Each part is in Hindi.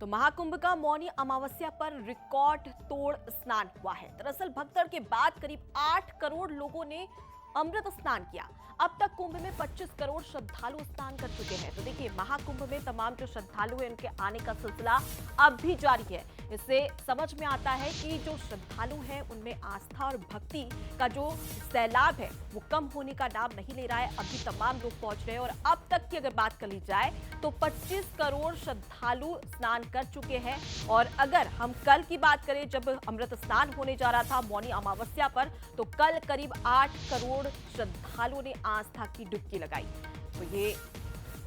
तो महाकुंभ का मौनी अमावस्या पर रिकॉर्ड तोड़ स्नान हुआ है। दरअसल भगदड़ के बाद करीब 8 करोड़ लोगों ने अमृत स्नान किया। अब तक कुंभ में 25 करोड़ श्रद्धालु स्नान कर चुके हैं। तो देखिए, महाकुंभ में तमाम जो श्रद्धालु हैं उनके आने का सिलसिला अब भी जारी है। इससे समझ में आता है कि जो श्रद्धालु हैं उनमें आस्था और भक्ति का जो सैलाब है वो कम होने का नाम नहीं ले रहा है। अभी तमाम लोग पहुंच रहे हैं और अब तक की अगर बात कर ली जाए तो 25 करोड़ श्रद्धालु स्नान कर चुके हैं। और अगर हम कल की बात करें, जब अमृत स्नान होने जा रहा था मौनी अमावस्या पर, तो कल करीब 8 करोड़ श्रद्धालुओं ने आस्था की डुबकी लगाई। तो ये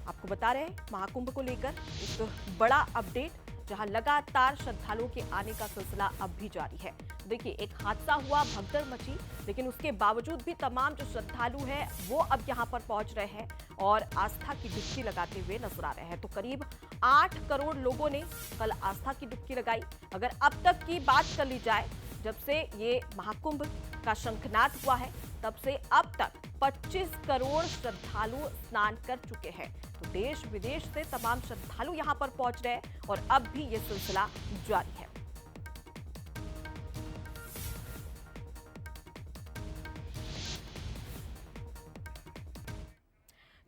आपको बता रहे हैं महाकुंभ को लेकर एक बड़ा अपडेट, जहां लगातार श्रद्धालुओं के आने का सिलसिला अब भी जारी है। देखिए, एक हादसा हुआ, भगदड़ मची, लेकिन उसके बावजूद भी तमाम जो श्रद्धालु हैं वो अब यहां पर पहुंच रहे हैं और आस्था की डुबकी लगाते हुए नजर आ रहे हैं। तो करीब 8 करोड़ लोगों ने कल आस्था की डुबकी लगाई। अगर अब तक की बात कर ली जाए, जब से ये महाकुंभ का शंखनाद हुआ है, तब से अब तक 25 करोड़ श्रद्धालु स्नान कर चुके हैं। तो देश विदेश से तमाम श्रद्धालु यहां पर पहुंच रहे हैं और अब भी ये सिलसिला जारी है।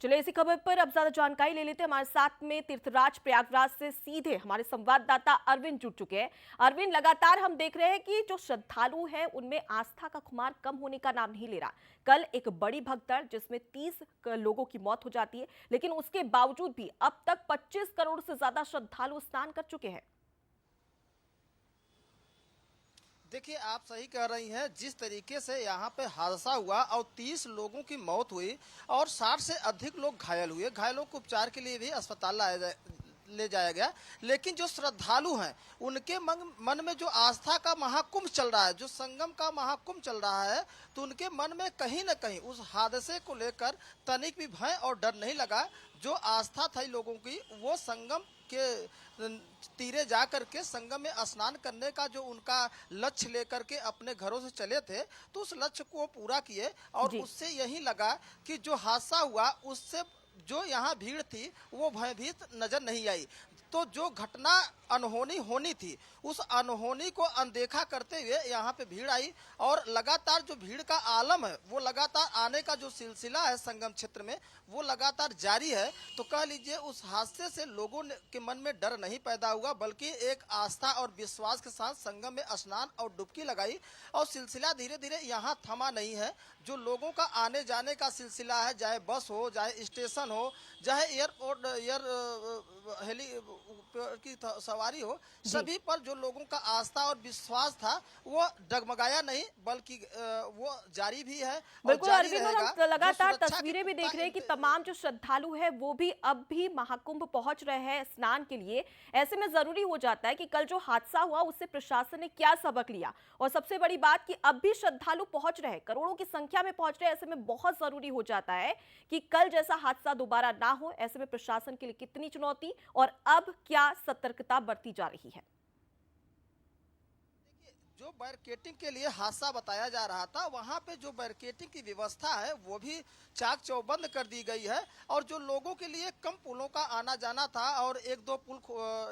चलिए, इसी खबर पर अब ज्यादा जानकारी ले लेते हैं। हमारे साथ में तीर्थराज प्रयागराज से सीधे हमारे संवाददाता अरविंद जुड़ चुके हैं। अरविंद, लगातार हम देख रहे हैं कि जो श्रद्धालु हैं उनमें आस्था का खुमार कम होने का नाम नहीं ले रहा। कल एक बड़ी भगदड़ जिसमें 30 लोगों की मौत हो जाती है, लेकिन उसके बावजूद भी अब तक 25 करोड़ से ज्यादा श्रद्धालु स्नान कर चुके हैं। देखिए, आप सही कह रही हैं। जिस तरीके से यहाँ पे हादसा हुआ और 30 लोगों की मौत हुई और 60 से अधिक लोग घायल हुए। घायलों को उपचार के लिए भी अस्पताल ले जाया गया। लेकिन जो श्रद्धालु हैं उनके मन में जो आस्था का महाकुंभ चल रहा है, जो संगम का महाकुंभ चल रहा है, तो उनके मन में कहीं न कहीं उस हादसे को लेकर तनिक भी भय और डर नहीं लगा। जो आस्था थी लोगों की, वो संगम के तीरे जा करके संगम में स्नान करने का जो उनका लक्ष्य लेकर के अपने घरों से चले थे, तो उस लक्ष्य को पूरा किए। और उससे यही लगा कि जो हादसा हुआ उससे जो यहाँ भीड़ थी वो भयभीत नजर नहीं आई। तो जो घटना अनहोनी होनी थी, उस अनहोनी को अनदेखा करते हुए यहाँ पे भीड़ आई और लगातार जो भीड़ का आलम है वो लगातार आने का जो सिलसिला है संगम क्षेत्र में वो लगातार जारी है। तो कह लीजिए, उस हादसे से लोगों के मन में डर नहीं पैदा हुआ, बल्कि एक आस्था और विश्वास के साथ संगम में स्नान और डुबकी लगाई। और सिलसिला धीरे धीरे यहाँ थमा नहीं है। जो लोगों का आने जाने का सिलसिला है, चाहे बस हो, चाहे स्टेशन हो, चाहे एयरपोर्ट हेली की सवारी हो, सभी पर जो लोगों का आस्था और विश्वास था वो डगमगाया नहीं, बल्कि वो जारी भी है। बिल्कुल अरविंद, हम लगातार तस्वीरें भी देख रहे हैं कि तमाम जो श्रद्धालु हैं वो भी अब भी महाकुंभ पहुंच रहे हैं स्नान के लिए। ऐसे में जरूरी हो जाता है कि कल जो हादसा हुआ उससे प्रशासन ने क्या सबक लिया, और सबसे बड़ी बात कि अब भी श्रद्धालु पहुंच रहे हैं, करोड़ों की संख्या में पहुंच रहे हैं। ऐसे में बहुत जरूरी हो जाता है कि कल जैसा हादसा दोबारा ना हो। ऐसे में प्रशासन के लिए कितनी चुनौती और अब क्या सतर्कता बरती जा रही है? जो बैरिकेटिंग के लिए हादसा बताया जा रहा था, वहां पे जो बैरिकेटिंग की व्यवस्था है वो भी चाक चौबंद कर दी गई है। और जो लोगों के लिए कम पुलों का आना जाना था और 1-2 पुल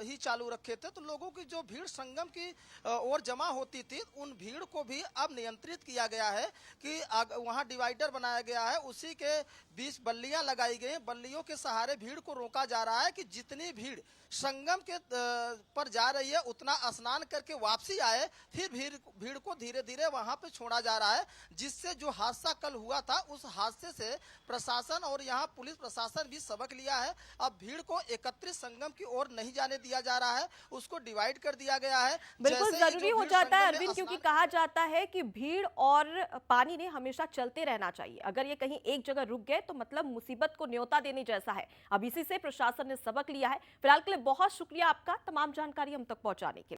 ही चालू रखे थे, तो लोगों की जो भीड़ संगम की ओर जमा होती थी, उन भीड़ को भी अब नियंत्रित किया गया है कि वहां डिवाइडर बनाया गया है, उसी के बीच बल्लियां लगाई गई। बल्लियों के सहारे भीड़ को रोका जा रहा है कि जितनी भीड़ संगम के पर जा रही है उतना स्नान करके वापसी आए। फिर भीड़ को धीरे धीरे वहां पे छोड़ा जा रहा है, जिससे जो हादसा कल हुआ था उस हादसे से प्रशासन और यहाँ पुलिस प्रशासन भी सबक लिया है। अब भीड़ को एकत्रित संगम की ओर नहीं जाने दिया जा रहा है, उसको डिवाइड कर दिया गया है। बिल्कुल जरूरी हो जाता है अरविंद, क्योंकि कहा जाता है कि भीड़ और पानी ने हमेशा चलते रहना चाहिए। अगर ये कहीं एक जगह रुक गए तो मतलब मुसीबत को न्योता देने जैसा है। अब इसी से प्रशासन ने सबक लिया है। फिलहाल के लिए बहुत शुक्रिया आपका तमाम जानकारी हम तक पहुंचाने के लिए।